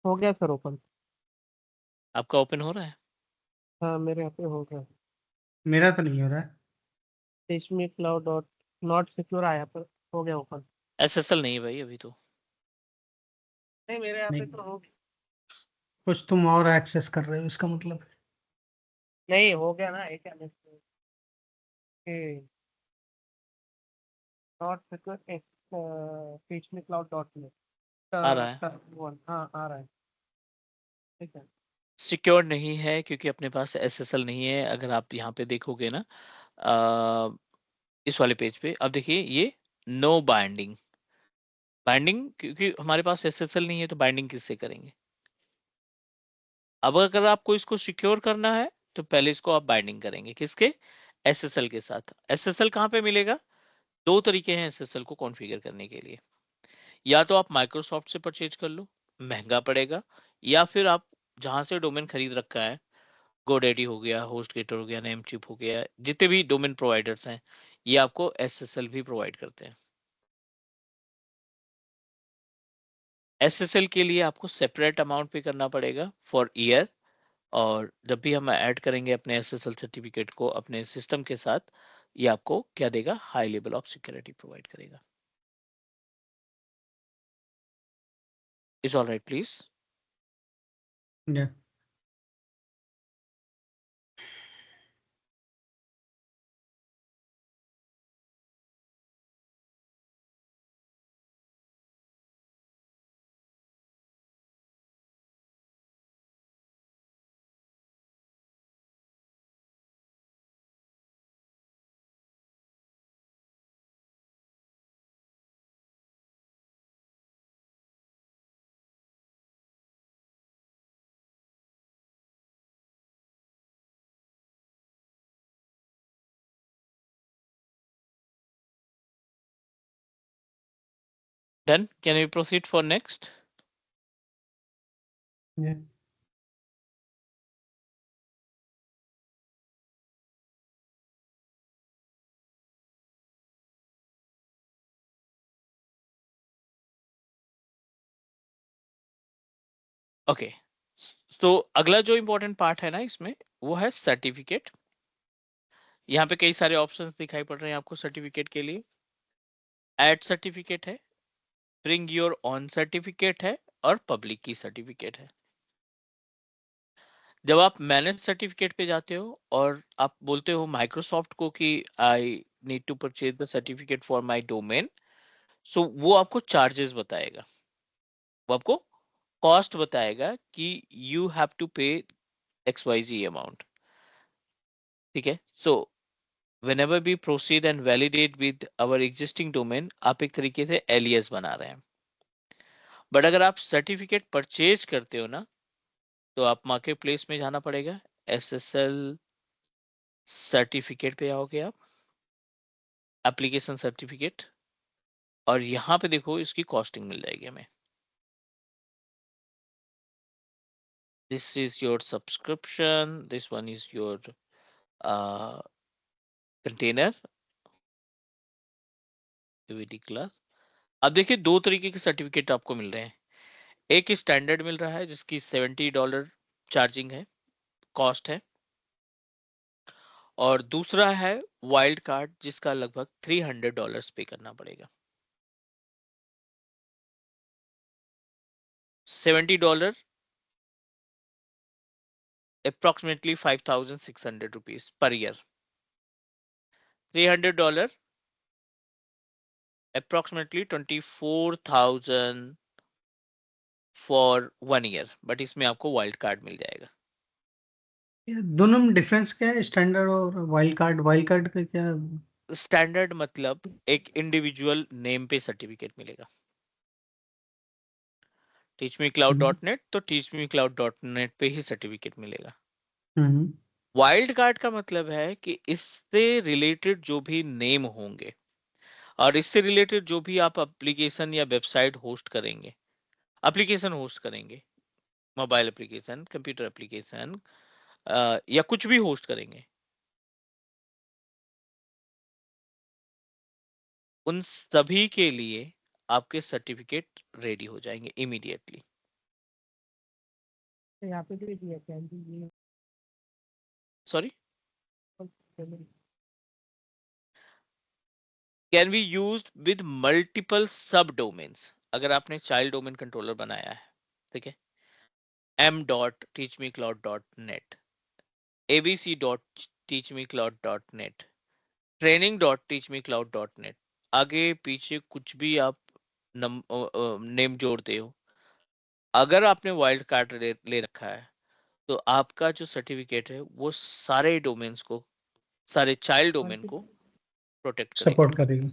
[SPEAKER 3] हो गया सर ओपन।
[SPEAKER 1] आपका ओपन हो रहा है?
[SPEAKER 3] हाँ मेरे यहाँ पे हो गया।
[SPEAKER 2] मेरा तो नहीं हो रहा है।
[SPEAKER 3] teachmecloud डॉट नॉट सिक्योर आया पर हो गया ओपन।
[SPEAKER 1] SSL नहीं है भाई अभी तो।
[SPEAKER 3] नहीं मेरे यहाँ पे
[SPEAKER 2] नहीं,
[SPEAKER 3] तो हो गया।
[SPEAKER 2] कुछ तुम और एक्सेस कर रहे हो इसका मतलब।
[SPEAKER 3] नहीं हो गया ना, एक not secure teachmecloud dot net
[SPEAKER 1] आ रहा है,
[SPEAKER 3] वन। हाँ आ रहा है। ठीक है।
[SPEAKER 1] सिक्योर नहीं है क्योंकि अपने पास SSL नहीं है। अगर आप यहाँ पे देखोगे ना, अ, इस वाले पेज पे, अब देखिए ये नो बाइंडिंग, बाइंडिंग क्योंकि हमारे पास SSL नहीं है तो बाइंडिंग किससे करेंगे। अब अगर आपको इसको सिक्योर करना है तो पहले इसको आप बाइंडिंग करेंगे किसके, SSL के साथ। SSL कहाँ पे मिलेगा? दो तरीके हैं SSL को कॉन्फ़िगर करने के लिए। या तो आप माइक्रोसॉफ्ट से परचेज कर लो, महंगा पड़ेगा, या फिर आप जहां से डोमेन खरीद रखा है, GoDaddy हो गया, HostGator हो गया, Namecheap हो गया, जितने भी डोमेन प्रोवाइडर्स हैं, ये आपको SSL भी प्रोवाइड करते हैं। SSL के लिए आपको सेपरेट अमाउंट पे करना पड़ेगा फॉर ईयर, और जब भी हम ऐड करेंगे अपने SSL सर्टिफिकेट को अपने सिस्टम के साथ, ये आपको क्या देगा? High level of security provide करेगा। Is all right please?
[SPEAKER 2] Yeah.
[SPEAKER 1] Done? Can we proceed for next?
[SPEAKER 2] Yeah.
[SPEAKER 1] Okay, तो अगला जो इंपॉर्टेंट पार्ट है ना इसमें, वो है सर्टिफिकेट। यहाँ पे कई सारे ऑप्शंस दिखाई पड़ रहे हैं आपको सर्टिफिकेट के लिए। ऐड सर्टिफिकेट है, ब्रिंग योर ऑन सर्टिफिकेट है, और पब्लिक की सर्टिफिकेट है। जब आप मैनेज सर्टिफिकेट पे जाते हो और आप बोलते हो माइक्रोसॉफ्ट को कि I need to purchase the certificate for my domain, so वो आपको चार्जेस बताएगा, वो आपको कॉस्ट बताएगा कि you have to pay XYZ amount. ठीक है, सो whenever we proceed and validate with our existing domain, आप एक तरीके से एलियस बना रहे हैं। बट अगर आप सर्टिफिकेट परचेज करते हो ना, तो आप मार्केट प्लेस में जाना पड़ेगा, SSL सर्टिफिकेट पे आओगे आप, एप्लीकेशन सर्टिफिकेट, और यहाँ पे देखो इसकी कॉस्टिंग मिल जाएगी हमें। This is your subscription, this one is your container DVD class. अब देखिए दो तरीके के सर्टिफिकेट आपको मिल रहे हैं। एक स्टैंडर्ड मिल रहा है जिसकी $70 चार्जिंग है, कॉस्ट है, और दूसरा है वाइल्ड कार्ड जिसका लगभग $300 पे करना पड़ेगा। $70 approximately 5,600 rupees per year, $300 approximately 24,000 for 1 year, but इसमें आपको वाइल्ड कार्ड मिल जाएगा।
[SPEAKER 2] दोनों में डिफरेंस क्या है, स्टैंडर्ड और वाइल्ड कार्ड? वाइल्ड कार्ड का क्या?
[SPEAKER 1] स्टैंडर्ड मतलब एक इंडिविजुअल नेम पे सर्टिफिकेट मिलेगा। teachmecloud.net तो teachmecloud.net पे ही सर्टिफिकेट मिलेगा।
[SPEAKER 2] हम्म
[SPEAKER 1] वाइल्ड कार्ड का मतलब है कि इससे रिलेटेड जो भी नेम होंगे और इससे रिलेटेड जो भी आप एप्लीकेशन या वेबसाइट होस्ट करेंगे, एप्लीकेशन होस्ट करेंगे, मोबाइल एप्लीकेशन, कंप्यूटर एप्लीकेशन, या कुछ भी होस्ट करेंगे, उन सभी के लिए आपके सर्टिफिकेट रेडी हो जाएंगे इमीडिएटली।
[SPEAKER 3] तो यहाँ पे भी दिया क्या ये
[SPEAKER 1] sorry, can be used with multiple सब डोमेन्स। अगर आपने चाइल्ड डोमेन कंट्रोलर बनाया है, ठीक है, m.teachmecloud.net, abc.teachmecloud.net, training.teachmecloud.net, आगे पीछे कुछ भी आप नेम जोड़ते हो, अगर आपने वाइल्ड कार्ड ले रखा है, तो आपका जो सर्टिफिकेट है वो सारे डोमेन्स को, सारे चाइल्ड डोमेन को प्रोटेक्ट करेगा।
[SPEAKER 2] सपोर्ट करेगा।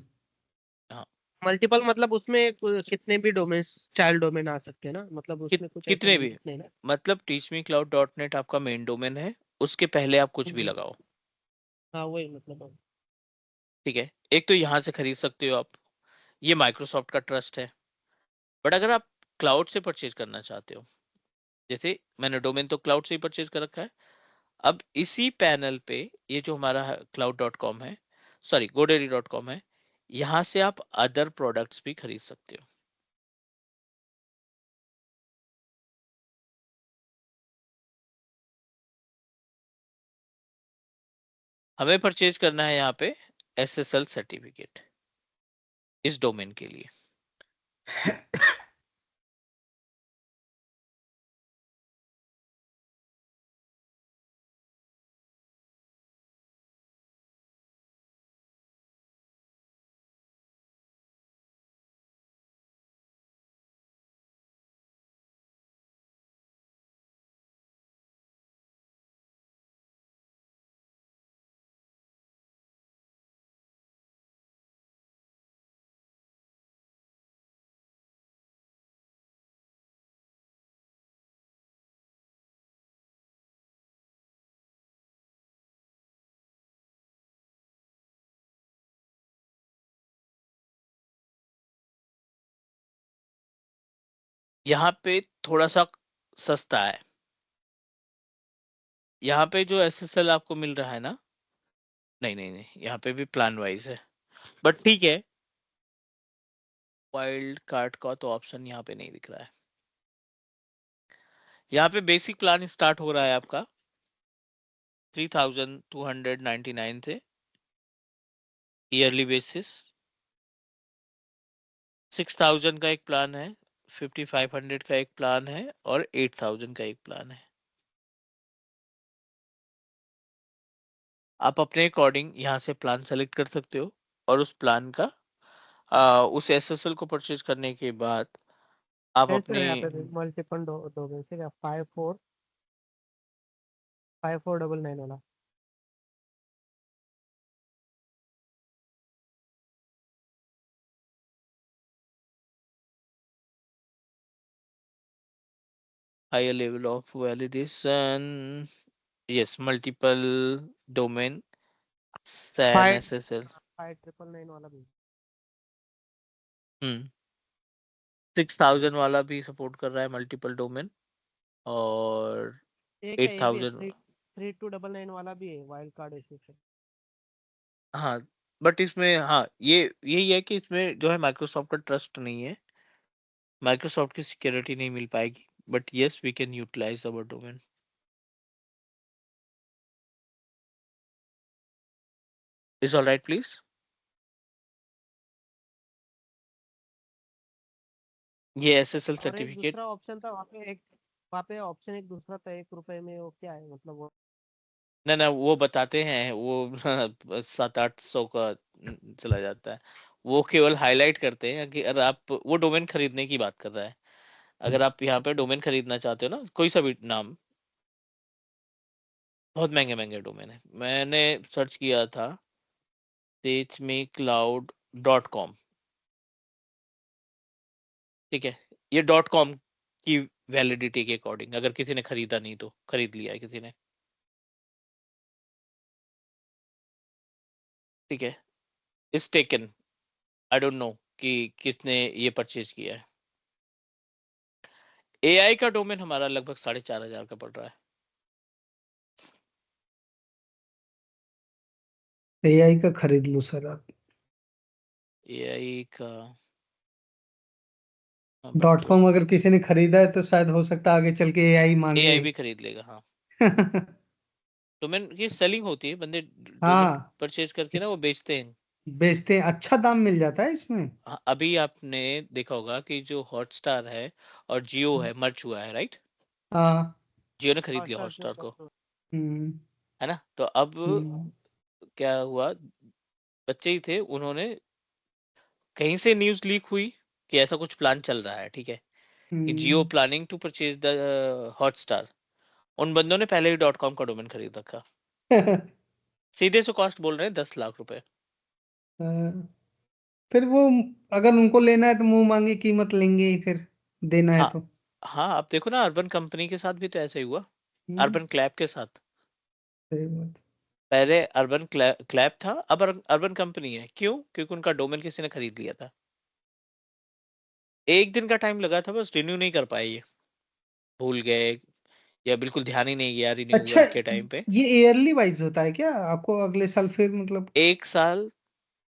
[SPEAKER 1] हाँ,
[SPEAKER 3] मल्टीपल मतलब उसमें कितने भी डोमेन्स चाइल्ड डोमेन आ सकते हैं ना, मतलब उसमें कुछ ऐसा
[SPEAKER 1] कितने भी,
[SPEAKER 3] लिमिट नहीं ना।
[SPEAKER 1] मतलब teachmecloud.net आपका मेन डोमेन है, उसके पहले आप कुछ भी लगाओ।
[SPEAKER 3] हाँ वही मतलब
[SPEAKER 1] ठीक है, एक तो यहाँ से खरीद सकते हो आप, ये माइक्रोसॉफ्ट का ट्रस्ट है। बट अगर आप क्लाउड से परचेज करना चाहते हो, जैसे मैंने डोमेन तो क्लाउड से ही परचेज कर रखा है, अब इसी पैनल पे ये जो हमारा cloud.com है, सॉरी godaddy.com है, यहाँ से आप अदर प्रोडक्ट्स भी खरीद सकते हो। हमें परचेज करना है यहाँ पे SSL सर्टिफिकेट इस डोमेन के लिए। यहाँ पे थोड़ा सा सस्ता है, यहाँ पे जो SSL आपको मिल रहा है ना, नहीं नहीं नहीं, यहाँ पे भी प्लान वाइज है, बट ठीक है। वाइल्ड कार्ड का तो ऑप्शन यहाँ पे नहीं दिख रहा है। यहाँ पे बेसिक प्लान स्टार्ट हो रहा है आपका 3299 से ईयरली बेसिस। 6000 का एक प्लान है, 5500 का एक प्लान है और 8000 का एक प्लान है। आप अपने अकॉर्डिंग यहाँ से प्लान सेलेक्ट कर सकते हो और उस प्लान का उस SSL को परचेज करने के बाद आप
[SPEAKER 3] है
[SPEAKER 1] अपने
[SPEAKER 3] सर यहाँ पे मल्टीपल डोमेन से 545499 वाला।
[SPEAKER 1] higher level of validation, yes, multiple domain SAN
[SPEAKER 3] five
[SPEAKER 1] SSL।
[SPEAKER 3] 5999 वाला भी।
[SPEAKER 1] हम्म 6000 वाला भी सपोर्ट कर रहा है मल्टीपल डोमेन, और
[SPEAKER 3] एक है ये भी है
[SPEAKER 1] 8000।
[SPEAKER 3] 3299 वाला भी है वाइल्ड कार्ड एसोसिएशन।
[SPEAKER 1] हाँ, बट इसमें हाँ ये यही है कि इसमें जो है माइक्रोसॉफ्ट का ट्रस्ट नहीं है, माइक्रोसॉफ्ट की सिक्योरिटी नहीं मिल पाएगी, but yes we can utilise our domain. Is all right please. ये SSL
[SPEAKER 3] और एक
[SPEAKER 1] सर्टिफिकेट,
[SPEAKER 3] दूसरा ऑप्शन था वहाँ पे ऑप्शन एक दूसरा था 1 रुपए में, वो क्या है मतलब वो।
[SPEAKER 1] ना ना वो बताते हैं वो 700-800 का चला जाता है। वो केवल हाईलाइट करते हैं कि अगर आप वो डोमेन खरीदने की बात कर रहा है, अगर आप यहाँ पे डोमेन खरीदना चाहते हो ना, कोई सा भी नाम, बहुत महंगे महंगे डोमेन है। मैंने सर्च किया था teachmecloud.com, ठीक है, ये .com की वैलिडिटी के अकॉर्डिंग, अगर किसी ने खरीदा नहीं तो खरीद लिया है किसी ने, ठीक है, इस टेकन, आई डोंट नो कि किसने ये परचेज किया है। AI का डोमेन हमारा लगभग 4500 का पड़ रहा है।
[SPEAKER 2] AI का खरीद लो सर आप।
[SPEAKER 1] AI का हाँ,
[SPEAKER 2] .com अगर किसी ने खरीदा है तो शायद हो सकता है आगे चल के AI मांगे।
[SPEAKER 1] AI भी खरीद लेगा, हाँ। डोमेन की सेलिंग होती है, बंदे डोमेन
[SPEAKER 2] हाँ,
[SPEAKER 1] परचेज करके ना
[SPEAKER 2] इस
[SPEAKER 1] वो बेचते हैं।
[SPEAKER 2] बेचते हैं, अच्छा दाम मिल जाता है इसमें।
[SPEAKER 1] हाँ, अभी आपने देखा होगा कि जो हॉटस्टार है और जियो है मर्ज हुआ है, राइट?
[SPEAKER 2] हाँ।
[SPEAKER 1] जियो ने खरीद लिया
[SPEAKER 3] हॉटस्टार
[SPEAKER 1] हॉटस्टार को,
[SPEAKER 3] जो
[SPEAKER 2] हम्म।
[SPEAKER 1] है ना? तो अब
[SPEAKER 2] हम्म।
[SPEAKER 1] क्या हुआ, बच्चे ही थे, उन्होंने कहीं से न्यूज लीक हुई कि ऐसा कुछ प्लान चल रहा है, ठीक है, कि Jio
[SPEAKER 2] hmm.
[SPEAKER 1] Planning to purchase the Hotstar. उन बंदों ने पहले ही .com का डोमेन खरीद रखा, सीधे से कॉस्ट बोल रहे हैं 10 लाख रुपए।
[SPEAKER 2] फिर वो अगर उनको लेना है तो मुंह मांगी कीमत लेंगे ही, फिर देना है
[SPEAKER 1] हाँ
[SPEAKER 2] तो।
[SPEAKER 1] हाँ, आप देखो ना, अर्बन कंपनी के साथ भी तो ऐसा ही हुआ,
[SPEAKER 2] हम्म।
[SPEAKER 1] अर्बन क्लैब के साथ।
[SPEAKER 2] सही बात।
[SPEAKER 1] पहले अर्बन क्लैप था, अब अर्बन कंपनी है। क्यों? क्योंकि उनका डोमेन किसी ने खरीद लिया था। एक दिन का टाइम लगा था, बस रिन्यू नहीं कर पाए, ये भूल गए या बिल्कुल ध्यान ही नहीं गया
[SPEAKER 2] अच्छा,
[SPEAKER 1] रिन्यूअल के टाइम पे।
[SPEAKER 2] ये ईयरली वाइज होता है क्या? आपको अगले साल फिर मतलब
[SPEAKER 1] 1 साल,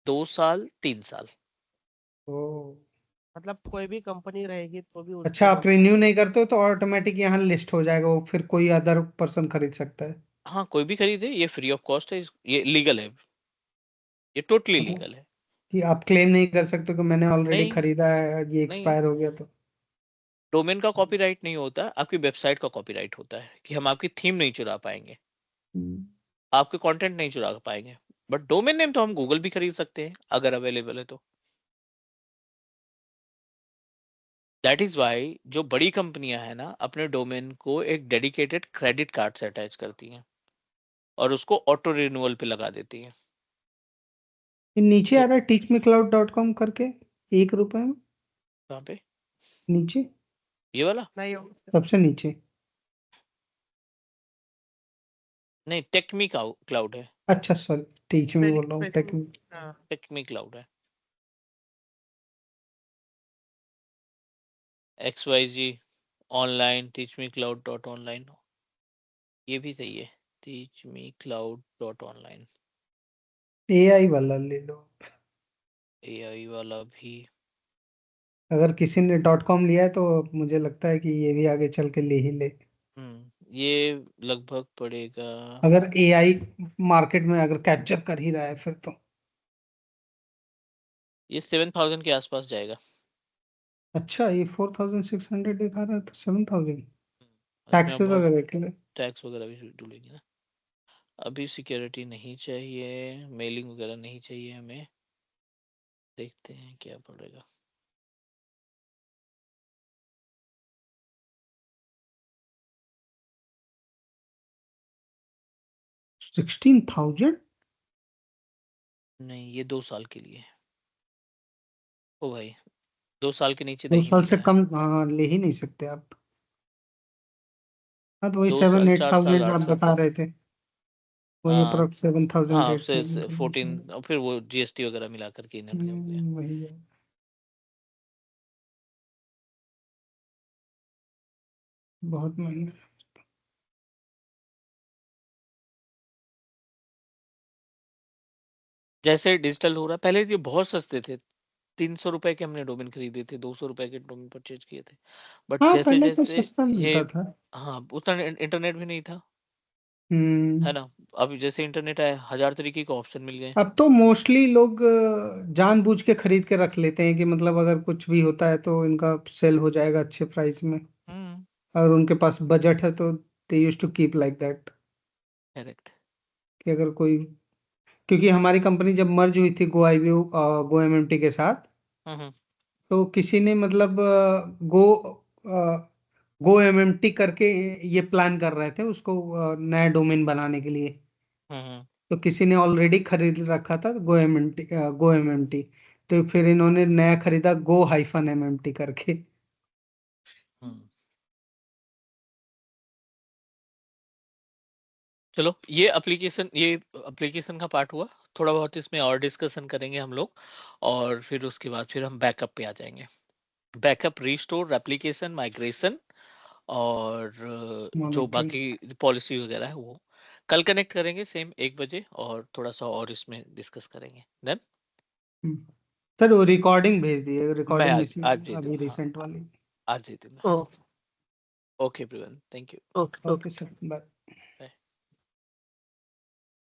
[SPEAKER 1] 2 साल, 3 साल।
[SPEAKER 2] ओ,
[SPEAKER 3] मतलब कोई भी कंपनी रहेगी तो भी
[SPEAKER 2] अच्छा,
[SPEAKER 3] उसको
[SPEAKER 2] आप रिन्यू नहीं करते हो तो ऑटोमेटिक यहाँ लिस्ट हो जाएगा, वो फिर कोई अदर पर्सन खरीद सकता है।
[SPEAKER 1] हाँ, कोई भी खरीदे, ये फ्री ऑफ कॉस्ट है, ये लीगल है, ये टोटली
[SPEAKER 2] मतलब
[SPEAKER 1] लीगल है।
[SPEAKER 2] कि आप क्लेम नहीं कर सकते कि मैंने ऑलरेडी
[SPEAKER 1] नहीं,
[SPEAKER 2] खरीदा है, ये
[SPEAKER 1] नहीं,
[SPEAKER 2] एक्सपायर हो गया तो।
[SPEAKER 1] डोमेन का कॉपीराइट नहीं होता, आपकी वेबसाइट का कॉपीराइट होता है कि हम आपकी थीम नहीं चुरा पाएंगे,
[SPEAKER 2] हम्म,
[SPEAKER 1] आपके कंटेंट नहीं चुरा पाएंगे। बट डोमेन नेम तो हम गूगल भी खरीद सकते हैं अगर अवेलेबल है तो। दैट इज वाई जो बड़ी कंपनियां हैं ना, अपने डोमेन को एक डेडिकेटेड क्रेडिट कार्ड से अटैच करती हैं और उसको ऑटो रिन्यूअल पे लगा देती हैं।
[SPEAKER 2] ये नीचे आ
[SPEAKER 1] तो
[SPEAKER 2] रहा है teachmecloud.com करके, ₹1 में।
[SPEAKER 1] कहाँ पे?
[SPEAKER 2] नीचे,
[SPEAKER 1] ये वाला?
[SPEAKER 3] नहीं हो
[SPEAKER 2] सबसे नीचे।
[SPEAKER 1] नहीं, टेकमी क्लाउड है।
[SPEAKER 2] अच्छा सॉरी, टीच में बोल रहा हूँ, टेक में।
[SPEAKER 3] हाँ,
[SPEAKER 1] टेकमी क्लाउड है। XYZ online, teach me cloud dot online, ये भी सही है, teach me cloud dot online.
[SPEAKER 2] AI वाला ले लो।
[SPEAKER 1] AI वाला भी।
[SPEAKER 2] अगर किसी ने .com लिया है तो मुझे लगता है कि ये भी आगे चल के ले ही ले।
[SPEAKER 1] ये लगभग पड़ेगा।
[SPEAKER 2] अगर AI मार्केट में अगर कैप्चर कर ही रहा है फिर तो।
[SPEAKER 1] ये 7,000 के आसपास जाएगा।
[SPEAKER 2] अच्छा, ये 4,600 दिखा रहा है तो 7,000
[SPEAKER 1] इसमें अब
[SPEAKER 2] टैक्सेस
[SPEAKER 1] बहुत
[SPEAKER 2] वगैरह के लिए।
[SPEAKER 1] टैक्स वगैरह भी डूलेगी ना। अभी सिक्योरिटी नहीं चाहिए, मेलिंग वगैरह नहीं चाहिए हमें। देखते हैं क्या पड़ेगा।
[SPEAKER 2] $16,000?
[SPEAKER 1] नहीं, ये 2 साल के लिए है। ओ भाई, 2 साल के नीचे
[SPEAKER 2] दो
[SPEAKER 1] नहीं
[SPEAKER 2] साल
[SPEAKER 1] मिल
[SPEAKER 2] से
[SPEAKER 1] रहा है।
[SPEAKER 2] कम हाँ ले ही नहीं सकते आप। हाँ तो वही
[SPEAKER 1] दो
[SPEAKER 2] सेवन
[SPEAKER 1] साल
[SPEAKER 2] एट
[SPEAKER 1] 4 साल
[SPEAKER 2] थाउजेंड आप
[SPEAKER 1] 8 साल।
[SPEAKER 2] बता रहे थे। वही
[SPEAKER 1] हाँ,
[SPEAKER 2] अप्रोक्स 7,000
[SPEAKER 1] हाँ,
[SPEAKER 2] एट
[SPEAKER 1] उससे
[SPEAKER 2] थाउजेंड
[SPEAKER 1] 14, फिर वो GST वगैरह मिला करके इन्होंने हो गया।
[SPEAKER 2] वही है। बहुत महंगा।
[SPEAKER 1] जैसे डिजिटल हो रहा है, पहले ये बहुत सस्ते थे। 300 रुपए के हमने डोमेन खरीदे थे, 200 रुपए के डोमेन परचेज किए थे। बट
[SPEAKER 2] हाँ
[SPEAKER 1] जैसे
[SPEAKER 2] पहले तो
[SPEAKER 1] जैसे
[SPEAKER 2] सस्ता
[SPEAKER 1] ये,
[SPEAKER 2] मिलता था।
[SPEAKER 1] हाँ, उतना इंटरनेट भी नहीं था,
[SPEAKER 2] हम्म।
[SPEAKER 1] है ना। अभी जैसे इंटरनेट आया, 1000 तरीके के ऑप्शन मिल गए।
[SPEAKER 2] अब तो मोस्टली लोग जानबूझ के खरीद के रख लेते हैं कि मतलब अगर कुछ भी होता है तो इनका सेल हो जाएगा अच्छे प्राइस में।
[SPEAKER 1] हम्म।
[SPEAKER 2] और उनके पास बजट है तो they use to keep like that.
[SPEAKER 1] Correct.
[SPEAKER 2] कि अगर कोई, क्योंकि हमारी कंपनी जब मर्ज हुई थी गो आईवीओ गो एमएमटी के साथ,
[SPEAKER 1] हम्म।
[SPEAKER 2] तो किसी ने मतलब गो गो एमएमटी करके ये प्लान कर रहे थे उसको नया डोमेन बनाने के लिए।
[SPEAKER 1] हम्म।
[SPEAKER 2] तो किसी ने ऑलरेडी खरीद रखा था गो एमएमटी, तो फिर इन्होंने नया खरीदा go-MMT करके।
[SPEAKER 1] हम्म। चलो, ये एप्लीकेशन का पार्ट हुआ। थोड़ा बहुत इसमें और डिस्कशन करेंगे हम लोग, और फिर उसके बाद फिर हम बैकअप पे आ जाएंगे। बैकअप, रिस्टोर, रेप्लिकेशन, माइग्रेशन, और जो
[SPEAKER 2] मॉनिटरिंग।
[SPEAKER 1] बाकी पॉलिसी वगैरह है वो कल कनेक्ट करेंगे सेम 1 बजे, और थोड़ा सा और इसमें डिस्कस करेंगे देन।
[SPEAKER 2] सर वो रिकॉर्डिंग भेज दिए,
[SPEAKER 1] मैं
[SPEAKER 2] रिकॉर्डिंग
[SPEAKER 1] आज
[SPEAKER 2] मिसी
[SPEAKER 1] आज भेज
[SPEAKER 2] अभी
[SPEAKER 1] दूंगा, हाँ,
[SPEAKER 2] रिसेंट वाली।
[SPEAKER 1] आज भेज दूंगा।
[SPEAKER 3] Oh
[SPEAKER 1] okay everyone, thank you.
[SPEAKER 3] Okay
[SPEAKER 2] okay
[SPEAKER 3] okay
[SPEAKER 2] sir, bye.